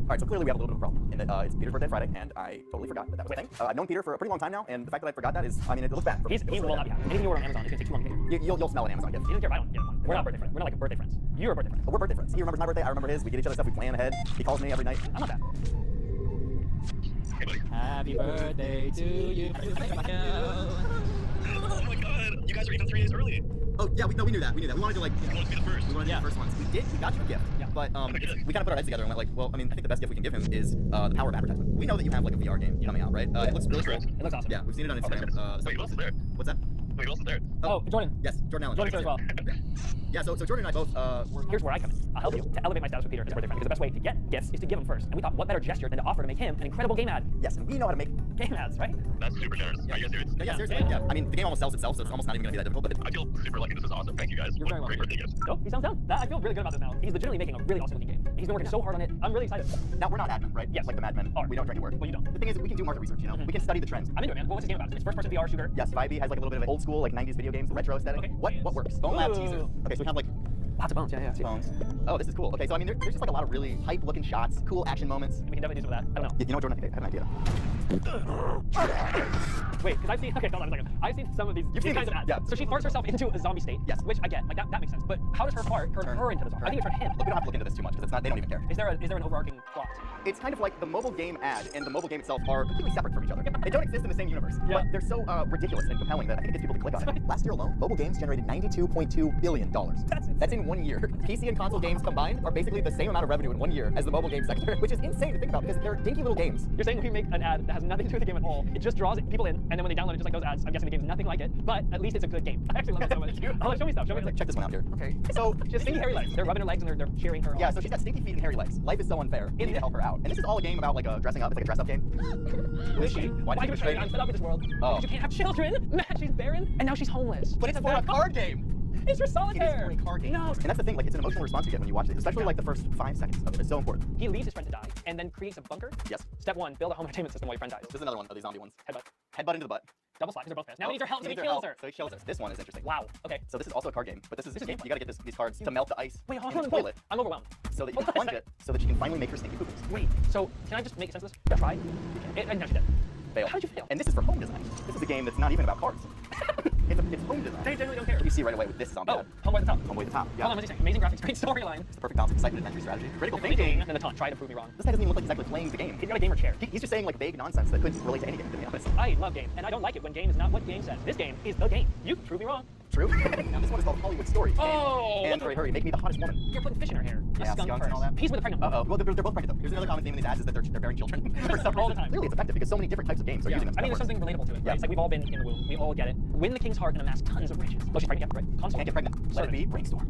All right, so clearly we have a little bit of a problem in that it's Peter's birthday Friday, and I totally forgot that was a thing. I've known Peter for a pretty long time now, and the fact that I forgot that is, I mean, it looks bad. He will not be happy. Anything you order on Amazon, it's gonna take too long to get. You'll smell an Amazon gift. He doesn't care if I don't get one. We're not birthday friends. We're not like birthday friends. You're birthday friends. We're birthday friends. He remembers my birthday, I remember his. We get each other stuff, we plan ahead. He calls me every night. I'm not that. Happy birthday to you. Oh my god, you guys are even 3 days early. Oh yeah, we knew that. We wanted to like. We wanted to be the first. We wanted to be the first ones. We got you a gift. Yeah. But we kind of put our heads together and went like, well, I mean, I think the best gift we can give him is the power of advertisement. We know that you have like a VR game coming out, right? It looks really cool. It looks awesome. Yeah, we've seen it on Instagram. Wait, who else is there? What's that? Wait, who else is there? Oh, Jordan. Yes, Jordan Allen. Jordan's there as well. Yeah, so Jordan and I both were. Here's where I come in. I'll help you to elevate my status with Peter as a birthday friend, because the best way to get gifts is to give them first. And we thought, what better gesture than to offer to make him an incredible game ad? Yes, and we know how to make game ads, right? That's super generous. Yeah. Are you guys serious? Yeah, seriously. Yeah. I mean, the game almost sells itself, so it's almost not even gonna be that difficult. But I feel super lucky. This is awesome. Thank you guys. You're very welcome. Great birthday gift. Oh, he sounds down. I feel really good about this now. He's legitimately making a really awesome looking game. He's been working so hard on it. I'm really excited. Now we're not admin, right? Yes. Like the madmen. We don't drink work. Well, you don't. The thing is, we can do market research. You know, we can study the trends. I'm into it, man. What's the game about? It's first-person VR shooter. Yes, Vibey has like a little bit of old school, like 90s video games, retro aesthetic. Okay. What works? Bone Lab teaser. Okay, so we have like lots of bones. Yeah. bones. Oh, this is cool. Okay, so I mean, there's just like a lot of really hype-looking shots, cool action moments. We can definitely do some of that. I don't know. You know what, Jordan? I think I have an idea. Wait, because I've seen. Okay, hold on a second. I've seen some of these kinds of ads. Yeah. So she farts herself into a zombie state. Yes. Which I get. Like that makes sense. But how does her fart turn her into the zombie? I think it turned him. Look, we don't have to look into this too much because it's not. They don't even care. Is there an overarching plot? It's kind of like the mobile game ad and the mobile game itself are completely separate from each other. They don't exist in the same universe, but they're so ridiculous and compelling that I think it gets people to click on it. Last year alone, mobile games generated $92.2 billion. That's in 1 year. PC and console games combined are basically the same amount of revenue in 1 year as the mobile game sector, which is insane to think about because they're dinky little games. You're saying we make an ad that has nothing to do with the game at all. It just draws people in, and then when they download it, just like those ads, I'm guessing the game's nothing like it, but at least it's a good game. I actually love it so much. Oh, show me stuff. Show me Check this one out here. Okay. So Just stinky hairy legs. They're rubbing her legs and they're cheering her on. yeah, so she's got stinky feet and hairy legs. Life is so unfair. We need to help her out. And this is all a game about like dressing up. It's like a dress-up game. Who is she? Why did you betray me? I'm fed up with this world. Oh. Because you can't have children. Matt, she's barren, and now she's homeless. But it's for a card game. It's for It is solitaire. for a card game. No. And that's the thing, like it's an emotional response you get when you watch it, especially like the first 5 seconds of it. It's so important. He leaves his friend to die, and then creates a bunker. Yes. Step 1, build a home entertainment system while your friend dies. This is another one of these zombie ones. Headbutt. Headbutt into the butt. Double slap, because they're both fast. Now he needs her help, so he needs her kills help, her. So he kills her. This one is interesting. Wow. Okay. So this is also a card game, but this is This you is gotta get these cards to melt the ice Wait, hold in on, the hold on. toilet I'm overwhelmed. so that you Hold can on a plunge it so that you can finally make her stinky poops. Wait, so can I just make sense of this? Try. No, she did. Fail. How did you fail? And this is for home design. This is a game that's not even about cards. it's home design. They generally don't care. You see right away with this zombie. Oh, ad. homeboy at the top. Homeboy at the top. Yeah. Hold on, what's he saying? Amazing graphics, great storyline. It's the perfect balance of excitement, adventure, strategy, critical Thinking, thinking. and then the taunt. Try to prove me wrong. This guy doesn't even look like he's actually playing the game. He's got a gamer chair. He's just saying like vague nonsense that couldn't relate to any game, to be honest. I love game, and I don't like it when game is not what game says. This game is the game. You can prove me wrong. True. Now this one is called Hollywood Story. Oh! And hurry, make me the hottest woman. You're putting fish in her hair. Yeah, skunk skunks and all purse. that. Peace with a pregnant woman. Uh-oh. Well, they're both pregnant though. Here's another common theme in these ads is that they're bearing children. For some All the reason. time. Clearly it's effective because so many different types of games are Yeah. using them. I mean, there's something relatable to it, right? It's like we've all been in the womb. We all get it. Win the king's heart and amass tons of riches. Oh, she's pregnant, yeah, right? Console. Can't get pregnant. Let it be. Brainstorm.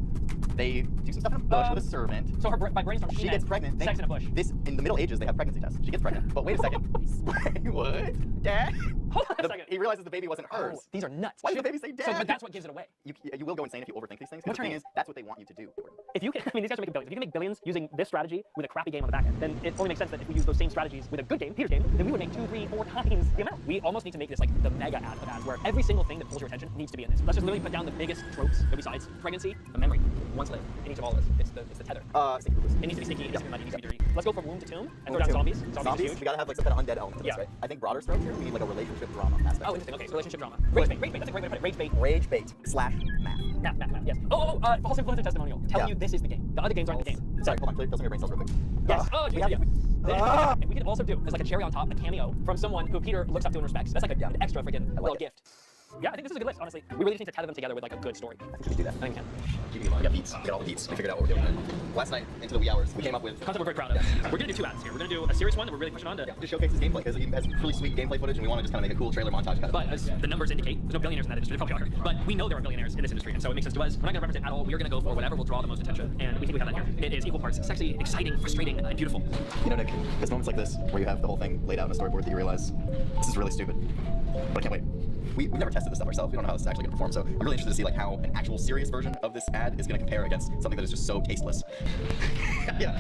They do some stuff in a bush with a servant. So by brainstorm, She gets pregnant. Sex in a bush. This in the Middle Ages they have pregnancy tests. She gets pregnant. But wait a second. Wait, what? Dad? Hold on a second. He realizes the baby wasn't hers. Oh, these are nuts. Why did the baby say So, dad? but that's what gives it away. You will go insane if you overthink these things. What's The her thing name? is, that's what they want you to do. Jordan. If you can, I mean, these guys are making billions. If you can make billions using this strategy with a crappy game on the back end, then it only makes sense that if we use those same strategies with a good game, Peter's game, then we would make 2, 3, 4 times the amount. We almost need to make this like the mega ad of ads, where every single thing that pulls your attention needs to be in this. Let's just literally put down the biggest tropes that besides pregnancy, a memory, one slave in each of all of this. It's the tether. Stinky poops. It needs to be stinky, it needs to be muddy, it needs to be dirty. Let's go from womb to tomb and throw Womb down to zombies. tomb. Zombies is We huge. gotta have like some kind of undead element to this, Yeah. right? I think broader strokes here, we need like a relationship drama aspect. Oh, interesting. Okay, so relationship drama. Rage bait. Rage bait. That's a great way to put it. Rage bait. Rage bait slash math. Math. Yes. False influencer testimonial. Telling Yeah. you this is the game. The other games aren't the game. Sorry, hold on. Kill some of your brain cells real quick. Yes. Oh, we geez, have yeah. And we could also do, as like a cherry on top, a cameo from someone who Peter looks up to and respects. That's like an extra freaking little gift. Yeah, I think this is a good list, honestly. We really just need to tether them together with like a good story. I think we can do that. I think we can. Keep in mind, we got beats. We got all the beats. We figured out what we're doing. Last night, into the wee hours, we came up with The concept we're very proud of. We're gonna do 2 ads here. We're gonna do a serious one that we're really pushing on to. just showcase his gameplay because he has really sweet gameplay footage, and we want to just kind of make a cool trailer montage. Kind of. But as the numbers indicate, there's no billionaires in that industry. There probably are. But we know there are billionaires in this industry, and so it makes sense to us. We're not gonna represent at all. We're gonna go for whatever will draw the most attention, and we think we have that here. It is equal parts sexy, exciting, frustrating, and beautiful. You know, Nick, there's moments like this where you have the whole thing laid out on a storyboard that you realize this is really stupid, but I can't wait. We've never tested this stuff ourselves. We don't know how this is actually going to perform, so I'm really interested to see like how an actual serious version of this ad is going to compare against something that is just so tasteless. Yeah,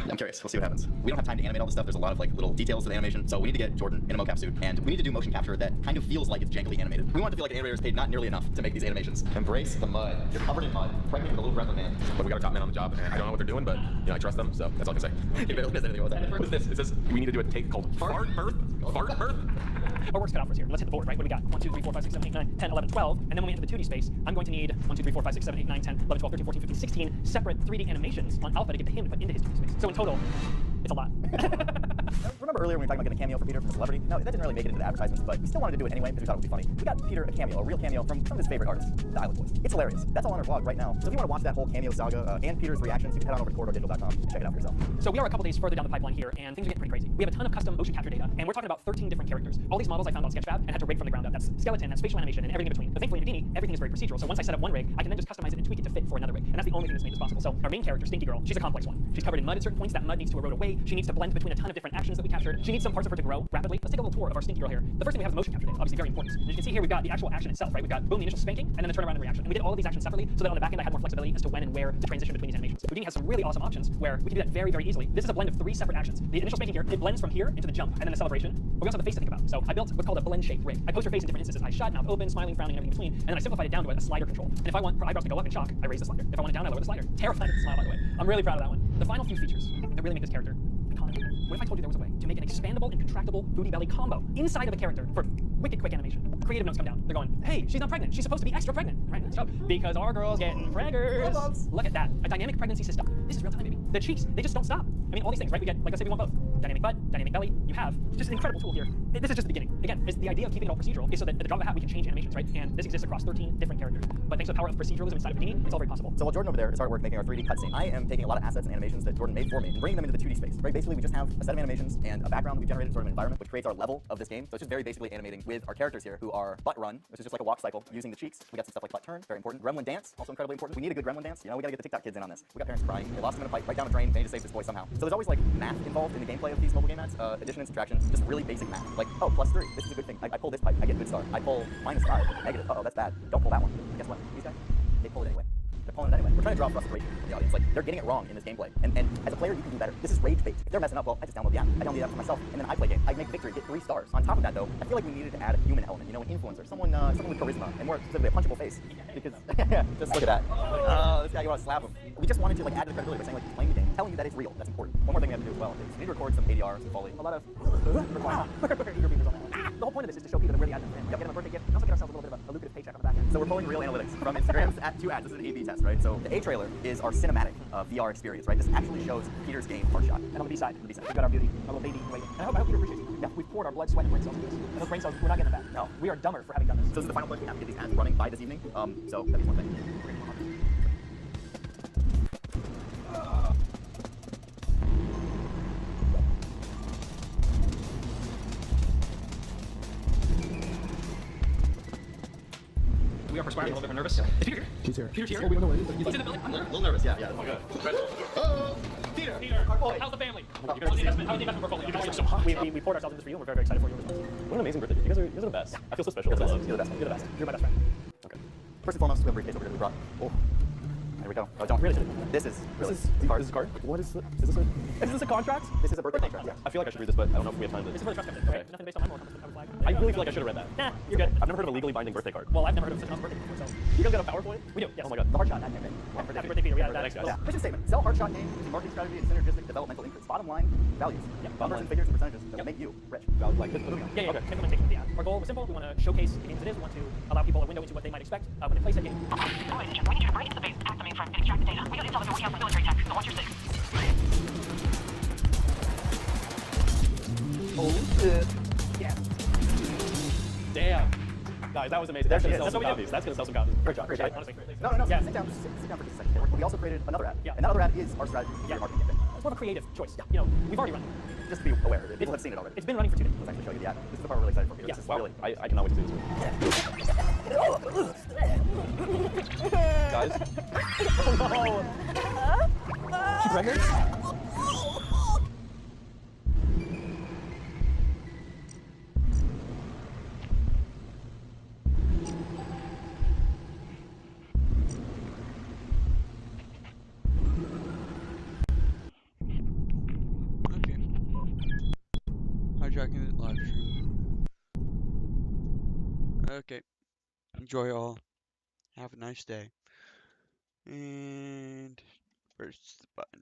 I'm curious. We'll see what happens. We don't have time to animate all this stuff. There's a lot of like little details to the animation, so we need to get Jordan in a mocap suit, and we need to do motion capture that kind of feels like it's jangly animated. We want it to feel like an animator is paid not nearly enough to make these animations. Embrace the mud. You're covered in mud, pregnant with a little breath of man. But we got our top man on the job, and I don't know what they're doing, but you know I trust them, so that's all I can say. You barely missed anything. What was that? What is this? It says we need to do a take called fart birth. Fart birth. Our work's cut out for us here. Let's hit the board, right? What do we got? 1, 2, 3, 4, 5, 6, 7, 8, 9, 10, 11, 12. And then when we enter the 2D space, I'm going to need 1, 2, 3, 4, 5, 6, 7, 8, 9, 10, 11, 12, 13, 14, 15, 16 separate 3D animations on Alpha to get to him to put into his 2D space. So in total, it's a lot. Remember earlier when we were talking about getting a cameo for Peter from a celebrity? No, that didn't really make it into the advertisements, but we still wanted to do it anyway because we thought it would be funny. We got Peter a cameo, a real cameo from some of his favorite artists, the Island Boys. It's hilarious. That's all on our vlog right now. So if you want to watch that whole cameo saga and Peter's reactions, you can head on over to corridordigital.com and check it out for yourself. So we are a couple days further down the pipeline here, and things are getting pretty crazy. We have a ton of custom motion capture data, and we're talking about 13 different characters. All these models I found on Sketchfab and had to rig from the ground up. That's skeleton, that's facial animation, and everything in between. But thankfully in Houdini, everything is very procedural. So once I set up one rig, I can then just customize it and tweak it to fit for another rig. And that's the only thing that's made this possible. So our main character, Stinky Girl, she's a complex one. She's covered in mud at certain points. That mud needs to erode away. She needs to blend between a ton of different actions that we captured. She needs some parts of her to grow rapidly. Let's take a little tour of our Stinky Girl here. The first thing we have is motion capture data, obviously very important. As you can see here, we've got the actual action itself, right? We've got boom, the initial spanking, and then the turnaround and reaction. And we did all of these actions separately so that on the back end I had more flexibility as to when and where to transition between these animations. Houdini has some really awesome options where we can do that very, very easily. This is a blend of 3 separate actions. The initial spanking here, it blends from here into the jump, and then the celebration. But we also have the face to think about. So I built what's called a blend shape rig. I posed her face in different instances. I shot, mouth open, smiling, frowning, and everything in between. And then I simplified it down to a slider control. And if I want her eyebrows to go up in chalk, I raise the slider. If I want it down, I lower the slider. Terrified of the smile, by the way. I'm really proud of that one. The final few features that really make this character iconic. What if I told you there was a way to make an expandable and contractible booty belly combo inside of a character for wicked quick animation? Creative notes come down. They're going, hey, she's not pregnant. She's supposed to be extra pregnant. Right? So, because our girl's getting preggers. Look at that. A dynamic pregnancy system. This is real time, baby. The cheeks, they just don't stop. I mean, all these things, right? We get, like, let's say we want both. dynamic butt, dynamic belly. You have just an incredible tool here. This is just the beginning. Again, it's the idea of keeping it all procedural is so that at the drop of a hat we can change animations, right? And this exists across 13 different characters. But thanks to the power of proceduralism inside of Houdini, it's all very possible. So while Jordan over there is hard at work making our 3D cutscene, I am taking a lot of assets and animations that Jordan made for me and bringing them into the 2D space. Right? Basically, we just have a set of animations and a background that we've generated sort of an environment which creates our level of this game. So it's just very basically animating with our characters here who are butt run, which is just like a walk cycle using the cheeks. We got some stuff like butt turn, very important. Gremlin dance, also incredibly important. We need a good gremlin dance. You know, we gotta get the TikTok kids in on this. We got parents crying. They lost him in a fight right down the drain. They need to save this boy somehow. So there's always like math involved in the gameplay of these mobile game ads. Addition and subtraction, just really basic math. Like, oh, +3, this is a good thing. I pull this pipe, I get good star. I pull -5, negative. Uh-oh, that's bad. Don't pull that one. Guess what? These guys, they pull it anyway. They're pulling it anyway. We're trying to draw frustration in the audience. Like, they're getting it wrong in this gameplay. And as a player, you can do better. This is rage bait. If they're messing up, well, I just download the app. I download the app for myself, and then I play game. I make victory, get 3 stars. On top of that, though, I feel like we needed to add a human element. You know, an influencer, someone with charisma, and more specifically a punchable face. Because just look at that. Oh, this guy, you want to slap him. We just wanted to like add to the credibility by saying like he's playing the game, telling you that it's real. That's important. One more thing we have to do as well is we need to record some ADR, some Foley, a lot of eager beavers on that. The whole point of this is to show people that we're the admins. Get them a birthday gift and also get ourselves a little bit of a lucrative paycheck on the back end. So we're pulling real analytics from Instagram's @2 ads. This is an A/B test, right? So the A trailer is our cinematic VR experience, right? This actually shows Peter's game hard shot. And on the B side, we've got our beauty, our little baby waiting. And I hope Peter appreciates it. Yeah, we've poured our blood, sweat, and brain cells into this. And those brain cells, we're not getting them back. No, we are dumber for having done this. So this is the final push. We have to get these ads running by this evening. So that means one thing. We are perspiring a little bit nervous. Is Peter here? He's here. Peter's here? Oh, we don't know. He's in the building? I'm a little nervous, yeah. Oh, good. Peter, how's the family? How's the investment portfolio? You guys are so hot. We poured ourselves into this for you, and we're very, very excited for you. What an amazing birthday. You guys are the best. I feel so special. You're the best. You're the best. You're the best. You're my best friend. Okay. First and foremost, we have a briefcase over here that we brought. Oh. There we go. Oh, don't really. This is really. This is a card? What is this? Is this a contract? This is a birthday contract. Yeah. I feel like I should read this, but I don't know if we have time to. This is for the trust company. Okay. Nothing based on my moral compass. I would flag. I really feel like I should have read that. Nah, you're good. I've never heard of a legally binding birthday card. Well, I've never heard of such an awesome birthday before, so. You guys got a PowerPoint? We do, yes. Oh my god. The hard shot, that campaign. Happy birthday, Peter. We added that. Thanks, guys. Yeah. Mission statement. Sell hard shot game using marketing strategy and synergistic developmental increase. Bottom line, values. Yeah. Numbers and figures and percentages that will make you rich. Like this. Yeah, Okay. implementation of the ad. Our goal was simple. We want to showcase the game as it is. We want to allow people a window into what they might expect when they play said game. We need you to break into the base, hack the mainframe, and extract the data. We got intel that we're working out with military tech, so watch your six. Oh shit. Yeah. Damn. Guys, that was amazing. That's gonna sell some what we do. copies. That's gonna sell some copies. Great job. Great job. Honestly. No. Yeah. Sit down for just a second. We also created another ad. Yeah. And that other ad is our strategy for your marketing campaign. It's more of a creative choice. You know, we've already run it. Just to be aware, people have seen it already. It's been running for 2 days. Let's actually show you the ad. This is the part we're really excited for. Peter. Yeah. This is Wow. really. I cannot wait to see this one. Guys. She pregnant? Okay. Hijacking the live stream. Okay. Enjoy all. Have a nice day. And where's the button?